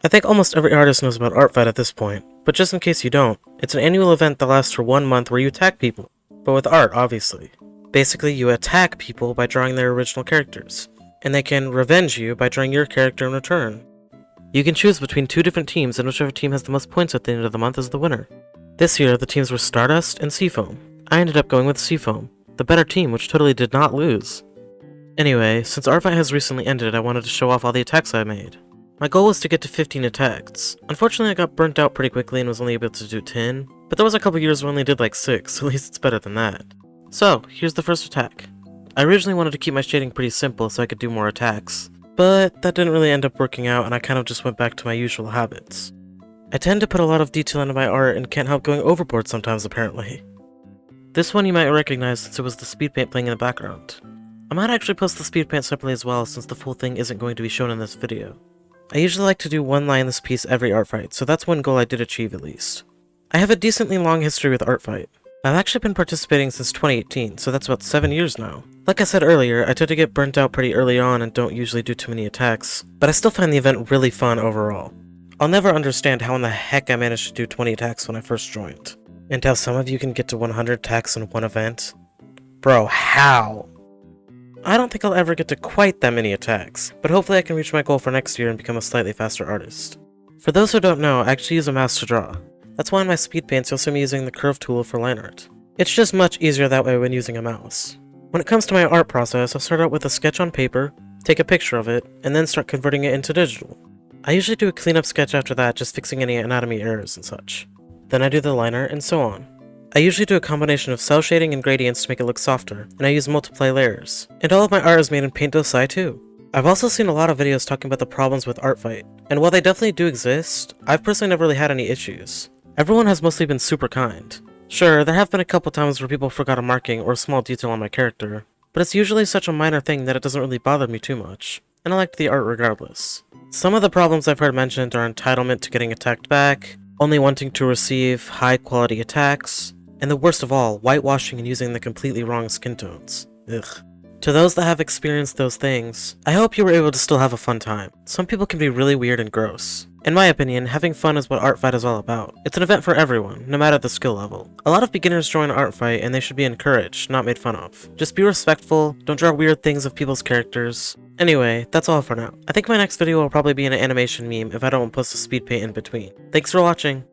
I think almost every artist knows about Artfight at this point, but just in case you don't, it's an annual event that lasts for 1 month where you attack people, but with art, obviously. Basically, you attack people by drawing their original characters, and they can revenge you by drawing your character in return. You can choose between 2 different teams, and whichever team has the most points at the end of the month is the winner. This year, the teams were Stardust and Seafoam. I ended up going with Seafoam, the better team, which totally did not lose. Anyway, since Artfight has recently ended, I wanted to show off all the attacks I made. My goal was to get to 15 attacks. Unfortunately, I got burnt out pretty quickly and was only able to do 10, but there was a couple years where I only did like 6, so at least it's better than that. So, here's the first attack. I originally wanted to keep my shading pretty simple so I could do more attacks, but that didn't really end up working out and I kind of just went back to my usual habits. I tend to put a lot of detail into my art and can't help going overboard sometimes apparently. This one you might recognize since it was the speed paint playing in the background. I might actually post the speed paint separately as well since the full thing isn't going to be shown in this video. I usually like to do one line-less piece every Artfight, so that's one goal I did achieve at least. I have a decently long history with Artfight. I've actually been participating since 2018, so that's about 7 years now. Like I said earlier, I tend to get burnt out pretty early on and don't usually do too many attacks, but I still find the event really fun overall. I'll never understand how in the heck I managed to do 20 attacks when I first joined. And how some of you can get to 100 attacks in one event? Bro, how? I don't think I'll ever get to quite that many attacks, but hopefully I can reach my goal for next year and become a slightly faster artist. For those who don't know, I actually use a mouse to draw. That's why in my speed paints you'll see me using the curve tool for line art. It's just much easier that way when using a mouse. When it comes to my art process, I'll start out with a sketch on paper, take a picture of it, and then start converting it into digital. I usually do a cleanup sketch after that, just fixing any anatomy errors and such. Then I do the liner, and so on. I usually do a combination of cell shading and gradients to make it look softer, and I use multiply layers. And all of my art is made in Paint.si too. I've also seen a lot of videos talking about the problems with Artfight, and while they definitely do exist, I've personally never really had any issues. Everyone has mostly been super kind. Sure, there have been a couple times where people forgot a marking or a small detail on my character, but it's usually such a minor thing that it doesn't really bother me too much, and I liked the art regardless. Some of the problems I've heard mentioned are entitlement to getting attacked back, only wanting to receive high quality attacks, and the worst of all, whitewashing and using the completely wrong skin tones. Ugh. To those that have experienced those things, I hope you were able to still have a fun time. Some people can be really weird and gross. In my opinion, having fun is what Artfight is all about. It's an event for everyone, no matter the skill level. A lot of beginners join Artfight and they should be encouraged, not made fun of. Just be respectful, don't draw weird things of people's characters. Anyway, that's all for now. I think my next video will probably be an animation meme if I don't post a speed paint in between. Thanks for watching!